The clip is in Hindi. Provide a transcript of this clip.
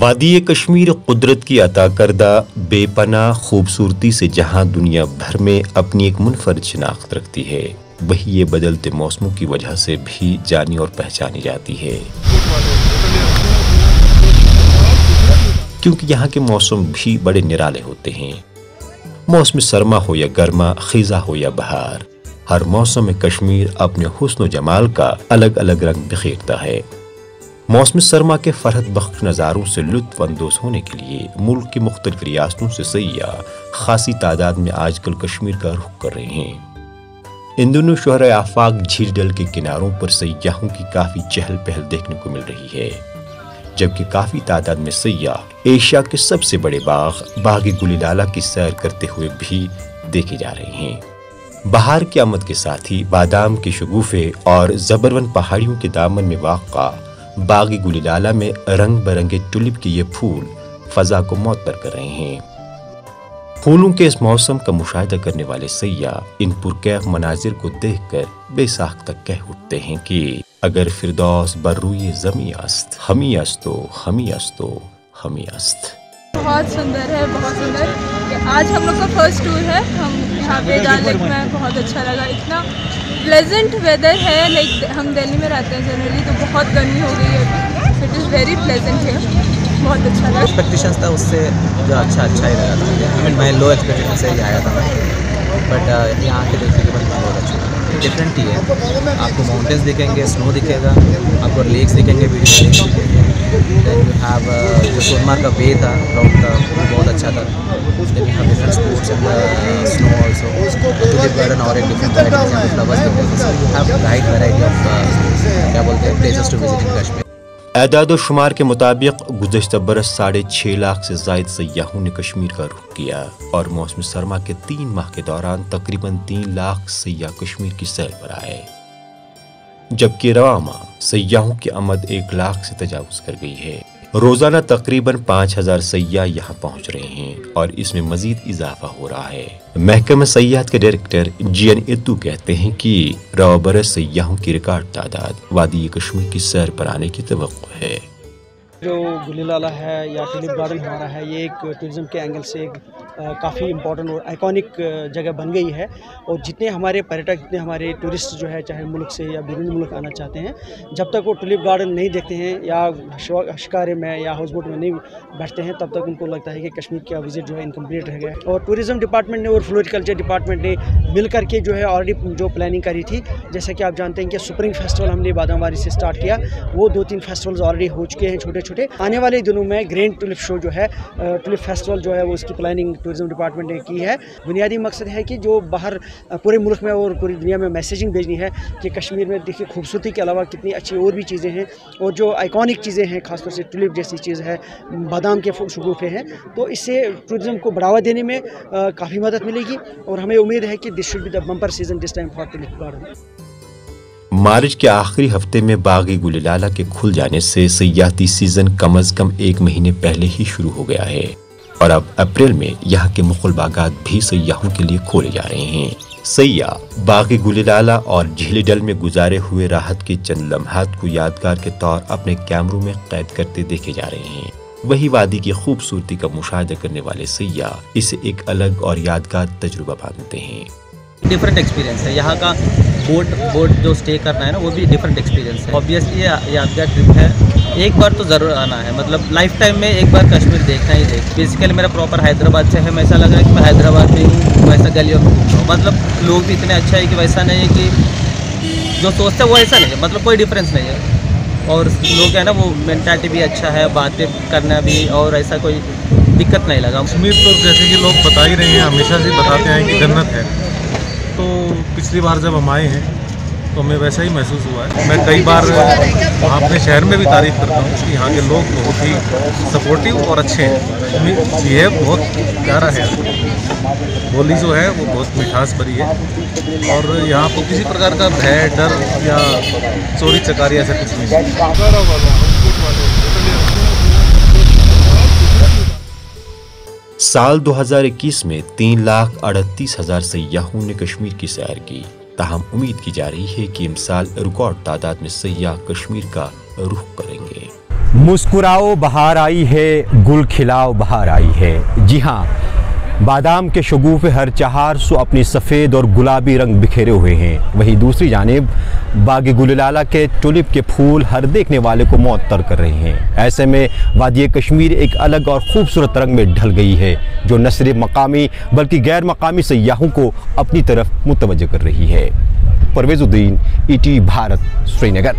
वादी कश्मीर कुदरत की अता करदा बेपनाह खूबसूरती से जहां दुनिया भर में अपनी एक मुनफरद शिनाख्त रखती है, वही ये बदलते मौसमों की वजह से भी जानी और पहचानी जाती है। क्योंकि यहाँ के मौसम भी बड़े निराले होते हैं। मौसम सरमा हो या गर्मा, खिजा हो या बहार, हर मौसम में कश्मीर अपने हुस्न जमाल का अलग अलग रंग बिखेरता है। मौसम सरमा के फरहत बख्श नज़ारों से लुत्फ अंदोज होने के लिए मुल्क की मुख्तलिफ रियासतों से सयाह खासी तादाद में आजकल कश्मीर का रुख कर रहे हैं। इन दिनों शोहर आफाक झील डल के किनारों पर सयाहों की काफ़ी चहल पहल देखने को मिल रही है, जबकि काफ़ी तादाद में सयाह एशिया के सबसे बड़े बाग गुलिलाला की सैर करते हुए भी देखे जा रहे हैं। बहार की आमद के साथ ही बादाम के शगुफे और जबरवन पहाड़ियों के दामन में वाक़ा बागी गुलिलाला में रंग बिरंगे टुलिप के ये फूल फजा को मुअत्तर कर रहे हैं। फूलों के इस मौसम का मुशाहिदा करने वाले सयाह इन पुरकैफ मनाजिर को देखकर बेसाख तक कह उठते हैं कि अगर फिरदौस बर्रुए ज़मी अस्त, हमी अस्तो, हमी अस्तो, हमी अस्त। बहुत सुंदर है, बहुत सुंदर। आज हम लोग का फर्स्ट टूर है। हम यहाँ पे डल लेक में, बहुत अच्छा लगा। इतना प्लेजेंट वेदर है। लाइक हम दिल्ली में रहते हैं जनरली, तो बहुत गर्मी हो गई है। इट इज़ वेरी प्लेजेंट है, बहुत अच्छा लगा। एक्सपेक्टेशंस था उससे जो अच्छा ही लगा था। आई मीन मैं लो एक्सपेक्टेशन से ही आया था, बट यहाँ के देखने के बाद बहुत अच्छा लगा। डिफरेंट ही है, आपको माउंटेन्स दिखेंगे, स्नो दिखेगा, आपको लेक्स दिखेंगे, वीडियो देन यू हैव जो सोनमार्ग का वे था, राउट था, बहुत अच्छा था। Then you have different sports in the snow also. Tulip garden और एक डिफरेंट वैराइटीज हैं, फ्लावर्स दिख रहे थे। You have right variety of क्या बोलते हैं places to visit in Kashmir. एदाद शुमार के मुताबिक गुज़श्ता बरस 6.5 लाख से ज़ायद सयाहों ने कश्मीर का रुख किया और मौसम सरमा के 3 माह के दौरान तकरीबन 3 लाख सयाह कश्मीर की सैर पर आए, जबकि रवा माह सयाहों की आमद 1 लाख से तजावुज़ कर गई है। रोज़ाना तकरीबन 5000 सयाह यहाँ पहुँच रहे हैं और इसमें मजीद इजाफा हो रहा है। महकमा सयाहत के डायरेक्टर GN इत्तू कहते हैं कि रवा बरस सयाहों की रिकॉर्ड तादाद वादी कश्मीर की सैर पर आने की तवक्को है। जो गुलिलाला है या टुलिप गार्डन हमारा है, ये एक टूरिज़म के एंगल से एक काफ़ी इम्पोर्टेंट और आइकॉनिक जगह बन गई है। और जितने हमारे पर्यटक, जितने हमारे टूरिस्ट जो है, चाहे मुल्क से या बैरून मुल्क आना चाहते हैं, जब तक वो टुलिप गार्डन नहीं देखते हैं या शिकारे में या हाउस बोट में नहीं बैठते हैं, तब तक उनको लगता है कि कश्मीर का विज़िट जो है इनकम्प्लीट रह गया। और टूरिज़म डिपार्टमेंट ने और फ्लोरिकल्चर डिपार्टमेंट ने मिल करके जो है ऑलरेडी जो प्लानिंग करी थी, जैसा कि आप जानते हैं कि स्प्रिंग फेस्टिवल हमने बादामवारी से स्टार्ट किया, वो 2-3 फेस्टिवल्स ऑलरेडी हो चुके हैं छोटे। आने वाले दिनों में ग्रैंड टुलिप शो जो है, टुलिप फेस्टिवल जो है, वो उसकी प्लानिंग टूरिज्म डिपार्टमेंट ने की है। बुनियादी मकसद है कि जो बाहर पूरे मुल्क में और पूरी दुनिया में मैसेजिंग भेजनी है कि कश्मीर में देखिए खूबसूरती के अलावा कितनी अच्छी और भी चीज़ें हैं, और जो आइकॉनिक चीज़ें हैं, खासतौर से टुलिप जैसी चीज़ है, बादाम के शगुफे हैं, तो इससे टूरिज्म को बढ़ावा देने में काफ़ी मदद मिलेगी। और हमें उम्मीद है कि this should be the bumper season this time for tulip garden. मार्च के आखिरी हफ्ते में बागी गुलिलाला के खुल जाने से सयाहती सीजन कम अज कम 1 महीने पहले ही शुरू हो गया है और अब अप्रैल में यहाँ के मुगल बागात भी सयाहों के लिए खोले जा रहे हैं। सयाह बागी गुलिलाला और झील डल में गुजारे हुए राहत के चंद लम्हात को यादगार के तौर अपने कैमरों में कैद करते देखे जा रहे हैं। वही वादी की खूबसूरती का मुशाहिदा करने वाले सयाह इसे एक अलग और यादगार तजुर्बा मानते हैं। डिफरेंट एक्सपीरियंस है यहाँ का। बोट जो स्टे करना है ना, वो भी डिफरेंट एक्सपीरियंस है। ऑब्वियसली यादगार ट्रिप है, एक बार तो ज़रूर आना है। मतलब लाइफ टाइम में एक बार कश्मीर देखना ही बेसिकली मेरा प्रॉपर हैदराबाद से है। मैं ऐसा लग रहा है कि मैं हैदराबाद में हूँ, वैसा गलियों में घूम रहा हूँ। मतलब लोग भी इतने अच्छा है कि वैसा नहीं है कि जो सोचते हैं वो ऐसा नहीं है, मतलब कोई डिफरेंस नहीं है। और लोग है ना, वो मेंटालिटी भी अच्छा है, बातें करना भी, और ऐसा कोई दिक्कत नहीं लगा। कश्मीर तो जैसे कि लोग बता ही रहे हैं, हमेशा से बताते हैं कि जन्नत है। तो पिछली बार जब हम आए हैं तो हमें वैसा ही महसूस हुआ है। मैं कई बार वहाँ अपने शहर में भी तारीफ़ करता हूँ कि यहाँ के लोग बहुत ही सपोर्टिव और अच्छे हैं। ये बहुत प्यारा है, बोली जो है वो बहुत मिठास भरी है और यहाँ पर किसी प्रकार का भय, डर या चोरी चकारी ऐसा कुछ नहीं है। साल 2021 में 3,38,000 सयाहों ने कश्मीर की सैर की। ताहम उम्मीद की जा रही है कि इस साल रिकॉर्ड तादाद में सयाह कश्मीर का रुख करेंगे। मुस्कुराओ बहार आई है, गुल खिलाओ बहार आई है। जी हाँ, बादाम के शगुफ़े हर चहार सो अपनी सफ़ेद और गुलाबी रंग बिखेरे हुए हैं। वहीं दूसरी जानिब बाग गुललाला के टुलिप के फूल हर देखने वाले को मुअत्तर कर रहे हैं। ऐसे में वादी कश्मीर एक अलग और ख़ूबसूरत रंग में ढल गई है, जो न सिर्फ मकामी बल्कि गैर मकामी सयाहों को अपनी तरफ मुतवज्जह कर रही है। परवेज़ुद्दीन, ETV भारत, श्रीनगर।